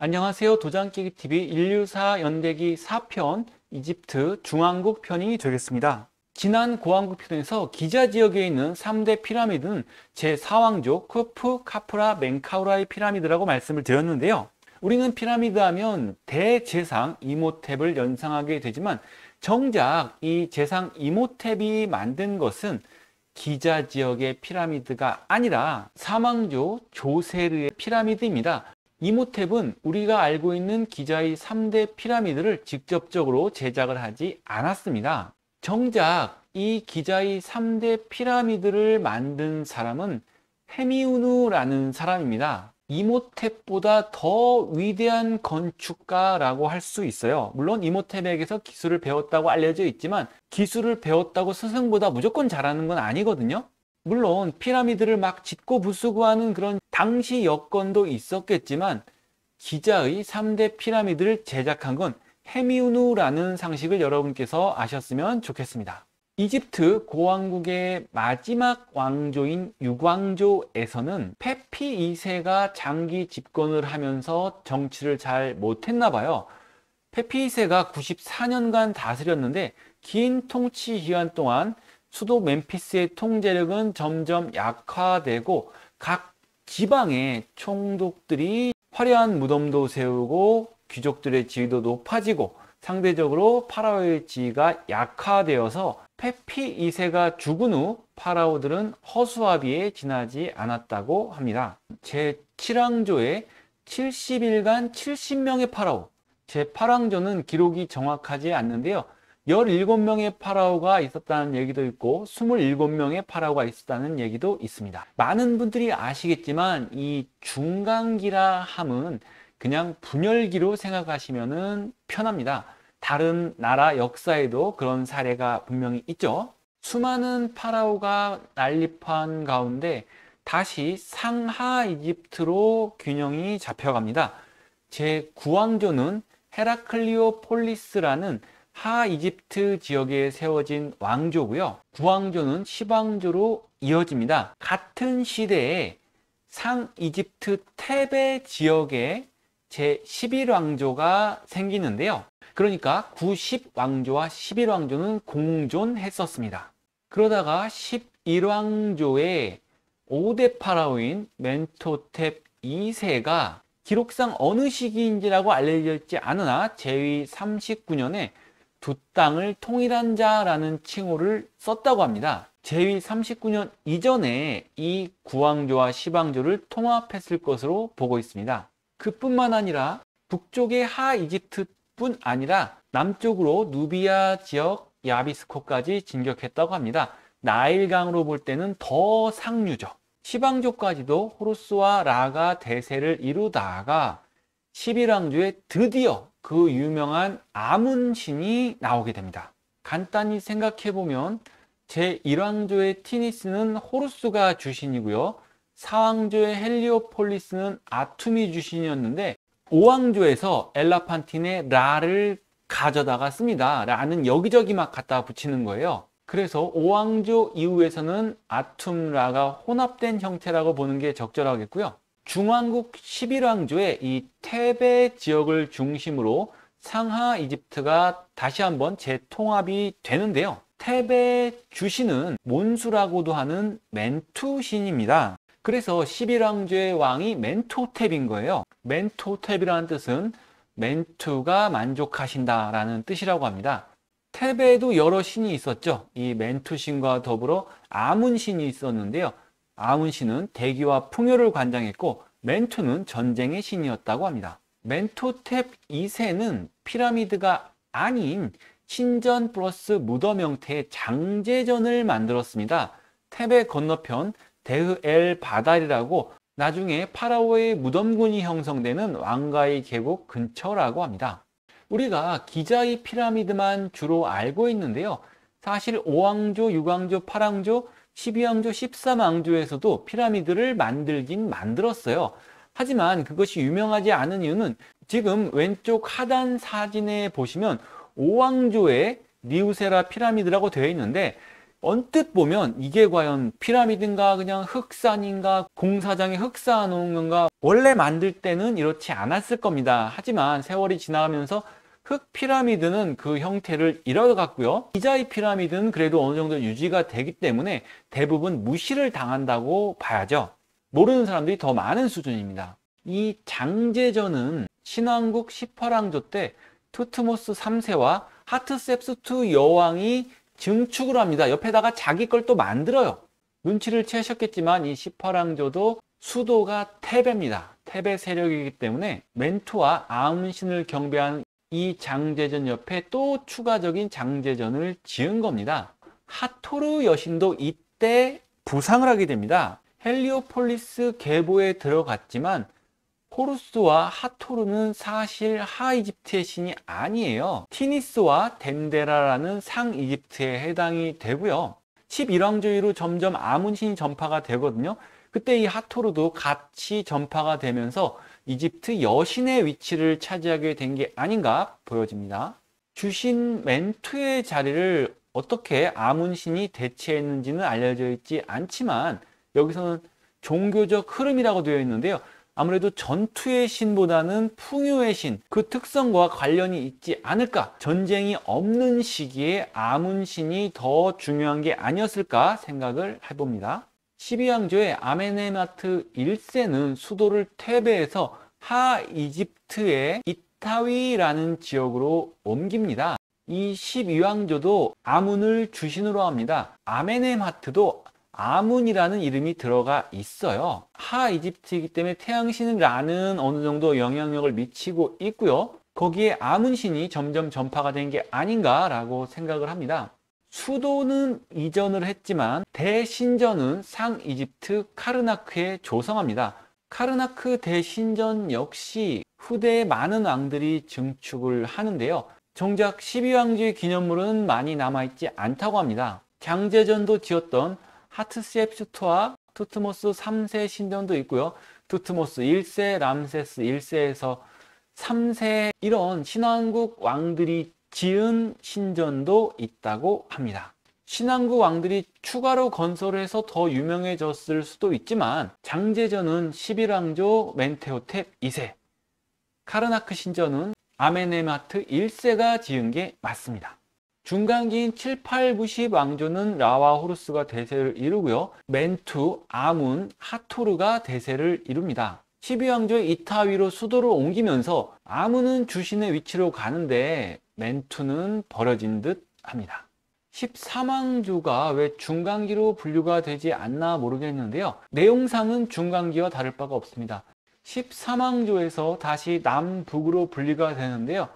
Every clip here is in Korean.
안녕하세요. 도장깨기TV 인류사 연대기 4편 이집트 중왕국 편이 되겠습니다. 지난 고왕국 편에서 기자 지역에 있는 3대 피라미드는 제4왕조 쿠프, 카프라, 멘카우라의 피라미드라고 말씀을 드렸는데요. 우리는 피라미드 하면 대제상 이모탭을 연상하게 되지만 정작 이 제상 이모탭이 만든 것은 기자 지역의 피라미드가 아니라 사망조 조세르의 피라미드입니다. 이모탭은 우리가 알고 있는 기자의 3대 피라미드를 직접적으로 제작을 하지 않았습니다. 정작 이 기자의 3대 피라미드를 만든 사람은 헤미우누라는 사람입니다. 이모탭보다 더 위대한 건축가라고 할 수 있어요. 물론 이모탭에게서 기술을 배웠다고 알려져 있지만 기술을 배웠다고 스승보다 무조건 잘하는 건 아니거든요. 물론 피라미드를 막 짓고 부수고 하는 그런 당시 여건도 있었겠지만 기자의 3대 피라미드를 제작한 건 헤미우누라는 상식을 여러분께서 아셨으면 좋겠습니다. 이집트 고왕국의 마지막 왕조인 유광조에서는 페피 2세가 장기 집권을 하면서 정치를 잘 못했나 봐요. 페피 2세가 94년간 다스렸는데 긴 통치 기간 동안 수도 멤피스의 통제력은 점점 약화되고 각 지방의 총독들이 화려한 무덤도 세우고 귀족들의 지위도 높아지고 상대적으로 파라오의 지위가 약화되어서 페피 2세가 죽은 후 파라오들은 허수아비에 지나지 않았다고 합니다. 제7왕조의 70일간 70명의 파라오, 제8왕조는 기록이 정확하지 않는데요. 17명의 파라오가 있었다는 얘기도 있고 27명의 파라오가 있었다는 얘기도 있습니다. 많은 분들이 아시겠지만 이 중간기라 함은 그냥 분열기로 생각하시면 편합니다. 다른 나라 역사에도 그런 사례가 분명히 있죠. 수많은 파라오가 난립한 가운데 다시 상하 이집트로 균형이 잡혀갑니다. 제9왕조는 헤라클리오폴리스라는 하 이집트 지역에 세워진 왕조고요. 9왕조는 10왕조로 이어집니다. 같은 시대에 상 이집트 테베 지역에 제11왕조가 생기는데요. 그러니까 9, 10왕조와 11왕조는 공존했었습니다. 그러다가 11왕조의 5대 파라오인 멘토탭 2세가 기록상 어느 시기인지라고 알려져 있지 않으나 제위 39년에 두 땅을 통일한 자라는 칭호를 썼다고 합니다. 제위 39년 이전에 이 9왕조와 10왕조를 통합했을 것으로 보고 있습니다. 그뿐만 아니라 북쪽의 하 이집트뿐 아니라 남쪽으로 누비아 지역 야비스코까지 진격했다고 합니다. 나일강으로 볼 때는 더 상류죠. 10왕조까지도 호루스와 라가 대세를 이루다가 11왕조에 드디어 그 유명한 아문 신이 나오게 됩니다. 간단히 생각해보면 제1왕조의 티니스는 호루스가 주신이고요. 4왕조의 헬리오폴리스는 아툼이 주신이었는데 5왕조에서 엘라판틴의 라를 가져다가 씁니다. 라는 여기저기 막 갖다 붙이는 거예요. 그래서 5왕조 이후에서는 아툼, 라가 혼합된 형태라고 보는 게 적절하겠고요. 중왕국 11왕조의 이 테베 지역을 중심으로 상하 이집트가 다시 한번 재통합이 되는데요. 테베 주신은 몬수라고도 하는 멘투신입니다. 그래서 11왕조의 왕이 멘토탭인 거예요. 멘토탭이라는 뜻은 멘투가 만족하신다라는 뜻이라고 합니다. 테베에도 여러 신이 있었죠. 이 멘투신과 더불어 아문신이 있었는데요. 아문신은 대기와 풍요를 관장했고 멘투는 전쟁의 신이었다고 합니다. 멘토탭 2세는 피라미드가 아닌 신전 플러스 무덤 형태의 장제전을 만들었습니다. 테베 건너편 데흐 엘 바달이라고 나중에 파라오의 무덤군이 형성되는 왕가의 계곡 근처라고 합니다. 우리가 기자의 피라미드만 주로 알고 있는데요. 사실 5왕조, 6왕조, 8왕조, 12왕조, 13왕조에서도 피라미드를 만들긴 만들었어요. 하지만 그것이 유명하지 않은 이유는 지금 왼쪽 하단 사진에 보시면 5왕조의 니우세라 피라미드라고 되어 있는데 언뜻 보면 이게 과연 피라미드인가 그냥 흑산인가 공사장에 흑 쌓아놓은 건가 원래 만들 때는 이렇지 않았을 겁니다. 하지만 세월이 지나가면서 흙 피라미드는 그 형태를 잃어갔고요. 기자의 피라미드는 그래도 어느 정도 유지가 되기 때문에 대부분 무시를 당한다고 봐야죠. 모르는 사람들이 더 많은 수준입니다. 이 장제전은 신왕국 18왕조 때 투트모스 3세와 하트셉스 2 여왕이 증축을 합니다. 옆에다가 자기 걸 또 만들어요. 눈치를 채셨겠지만 이 18왕조도 수도가 테베입니다. 테베 세력이기 때문에 멘투와 아문신을 경배하는 이 장제전 옆에 또 추가적인 장제전을 지은 겁니다. 하토르 여신도 이때 부상을 하게 됩니다. 헬리오폴리스 계보에 들어갔지만 호루스와 하토르는 사실 하이집트의 신이 아니에요. 티니스와 덴데라라는 상이집트에 해당이 되고요. 11왕조 이후로 점점 아문신이 전파가 되거든요. 그때 이 하토르도 같이 전파가 되면서 이집트 여신의 위치를 차지하게 된 게 아닌가 보여집니다. 주신 멘투의 자리를 어떻게 아문신이 대체했는지는 알려져 있지 않지만 여기서는 종교적 흐름이라고 되어 있는데요. 아무래도 전투의 신보다는 풍요의 신, 그 특성과 관련이 있지 않을까. 전쟁이 없는 시기에 아문신이 더 중요한 게 아니었을까 생각을 해봅니다. 12왕조의 아메네마트 1세는 수도를 테베에서 하이집트의 이타위라는 지역으로 옮깁니다. 이 12왕조도 아문을 주신으로 합니다. 아메네마트도 아문이라는 이름이 들어가 있어요. 하이집트이기 때문에 태양신은 라는 어느 정도 영향력을 미치고 있고요. 거기에 아문신이 점점 전파가 된 게 아닌가라고 생각을 합니다. 수도는 이전을 했지만 대신전은 상이집트 카르나크에 조성합니다. 카르나크 대신전 역시 후대에 많은 왕들이 증축을 하는데요. 정작 12왕조의 기념물은 많이 남아있지 않다고 합니다. 장제전도 지었던 하트셉스트와 투트모스 3세 신전도 있고요. 투트모스 1세, 람세스 1세에서 3세 이런 신왕국 왕들이 지은 신전도 있다고 합니다. 신왕국 왕들이 추가로 건설해서 더 유명해졌을 수도 있지만 장제전은 11왕조 멘테호텝 2세, 카르나크 신전은 아메네마트 1세가 지은 게 맞습니다. 중간기인 7, 8, 9, 10 왕조는 라와 호루스가 대세를 이루고요. 멘투, 아문, 하토르가 대세를 이룹니다. 12왕조의 이타위로 수도를 옮기면서 아문은 주신의 위치로 가는데 멘투는 버려진 듯 합니다. 13왕조가 왜 중간기로 분류가 되지 않나 모르겠는데요. 내용상은 중간기와 다를 바가 없습니다. 13왕조에서 다시 남북으로 분리가 되는데요.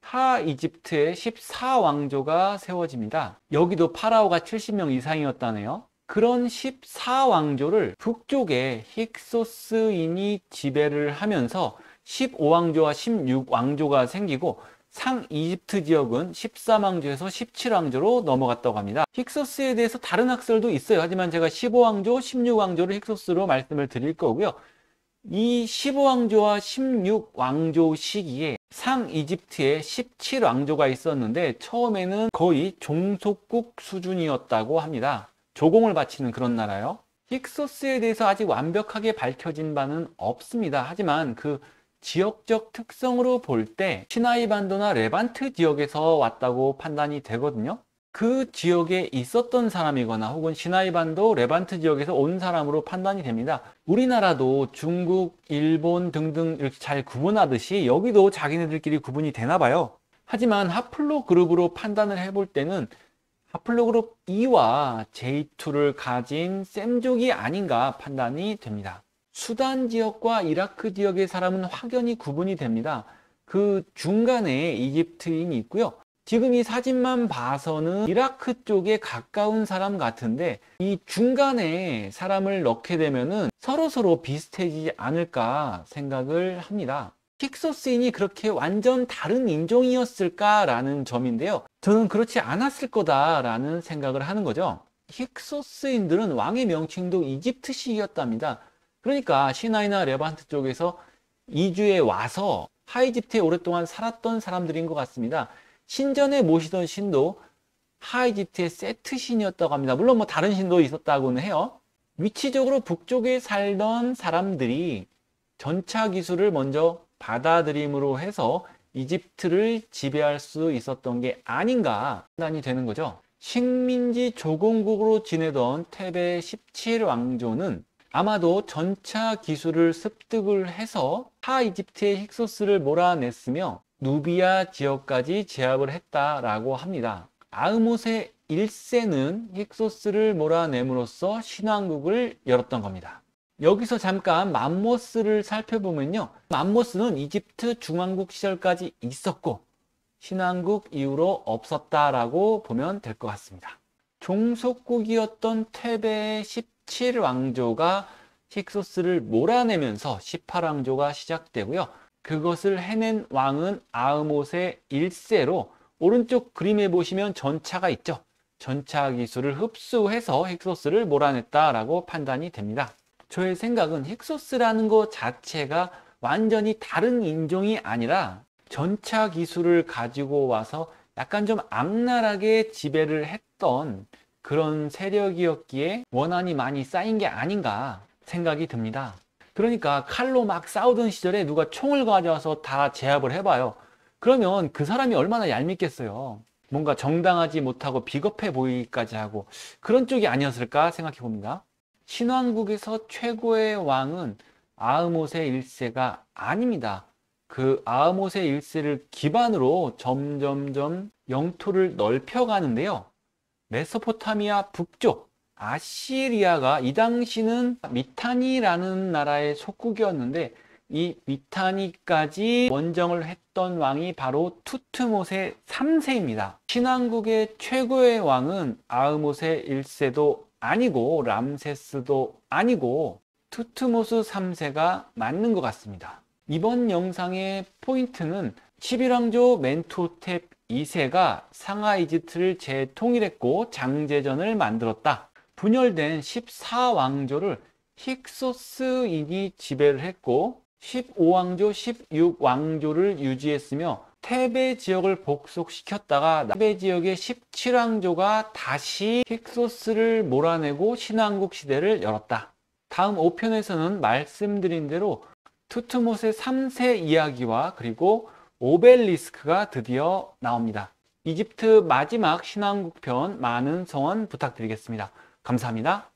하이집트의 14왕조가 세워집니다. 여기도 파라오가 70명 이상이었다네요. 그런 14왕조를 북쪽에 힉소스인이 지배를 하면서 15왕조와 16왕조가 생기고 상이집트 지역은 13왕조에서 17왕조로 넘어갔다고 합니다. 힉소스에 대해서 다른 학설도 있어요. 하지만 제가 15왕조, 16왕조를 힉소스로 말씀을 드릴 거고요. 이 15왕조와 16왕조 시기에 상이집트에 17왕조가 있었는데 처음에는 거의 종속국 수준이었다고 합니다. 조공을 바치는 그런 나라요. 힉소스에 대해서 아직 완벽하게 밝혀진 바는 없습니다. 하지만 그 지역적 특성으로 볼 때 시나이 반도나 레반트 지역에서 왔다고 판단이 되거든요. 그 지역에 있었던 사람이거나 혹은 시나이 반도, 레반트 지역에서 온 사람으로 판단이 됩니다. 우리나라도 중국, 일본 등등 이렇게 잘 구분하듯이 여기도 자기네들끼리 구분이 되나 봐요. 하지만 하플로 그룹으로 판단을 해볼 때는 하플로 그룹 E와 J2를 가진 셈족이 아닌가 판단이 됩니다. 수단 지역과 이라크 지역의 사람은 확연히 구분이 됩니다. 그 중간에 이집트인이 있고요. 지금 이 사진만 봐서는 이라크 쪽에 가까운 사람 같은데 이 중간에 사람을 넣게 되면은 서로 비슷해지지 않을까 생각을 합니다. 힉소스인이 그렇게 완전 다른 인종이었을까라는 점인데요. 저는 그렇지 않았을 거다라는 생각을 하는 거죠. 힉소스인들은 왕의 명칭도 이집트식이었답니다. 그러니까 시나이나 레반트 쪽에서 이주해 와서 하이집트에 오랫동안 살았던 사람들인 것 같습니다. 신전에 모시던 신도 하이집트의 세트 신이었다고 합니다. 물론 다른 신도 있었다고는 해요. 위치적으로 북쪽에 살던 사람들이 전차 기술을 먼저 받아들임으로 해서 이집트를 지배할 수 있었던 게 아닌가 판단이 되는 거죠. 식민지 조공국으로 지내던 테베 17왕조는 아마도 전차 기술을 습득을 해서 하이집트의 힉소스를 몰아냈으며 누비아 지역까지 제압을 했다라고 합니다. 아흐모세 1세는 힉소스를 몰아냄으로써 신왕국을 열었던 겁니다. 여기서 잠깐 맘모스를 살펴보면요. 맘모스는 이집트 중왕국 시절까지 있었고 신왕국 이후로 없었다라고 보면 될 것 같습니다. 종속국이었던 테베 17왕조가 힉소스를 몰아내면서 18왕조가 시작되고요. 그것을 해낸 왕은 아흐모세 1세로 오른쪽 그림에 보시면 전차가 있죠. 전차 기술을 흡수해서 힉소스를 몰아냈다라고 판단이 됩니다. 저의 생각은 힉소스라는 것 자체가 완전히 다른 인종이 아니라 전차 기술을 가지고 와서 약간 좀 악랄하게 지배를 했던 그런 세력이었기에 원한이 많이 쌓인 게 아닌가 생각이 듭니다. 그러니까 칼로 막 싸우던 시절에 누가 총을 가져와서 다 제압을 해봐요. 그러면 그 사람이 얼마나 얄밉겠어요. 뭔가 정당하지 못하고 비겁해 보이기까지 하고 그런 쪽이 아니었을까 생각해 봅니다. 신왕국에서 최고의 왕은 아흐모세 1세가 아닙니다. 그 아흐모세 1세를 기반으로 점점점 영토를 넓혀가는데요. 메소포타미아 북쪽 아시리아가 이 당시는 미타니라는 나라의 속국이었는데 이 미타니까지 원정을 했던 왕이 바로 투트모세 3세입니다. 신왕국의 최고의 왕은 아흐모세 1세도 아니고 람세스도 아니고 투트모스 3세가 맞는 것 같습니다. 이번 영상의 포인트는 11왕조 멘투호텝 2세가 상하 이집트를 재통일했고 장제전을 만들었다. 분열된 14왕조를 힉소스인이 지배를 했고 15왕조, 16왕조를 유지했으며 테베 지역을 복속시켰다가 테베 지역의 17왕조가 다시 힉소스를 몰아내고 신왕국 시대를 열었다. 다음 5편에서는 말씀드린 대로 투트모세 3세 이야기와 그리고 오벨리스크가 드디어 나옵니다. 이집트 마지막 신왕국 편 많은 성원 부탁드리겠습니다. 감사합니다.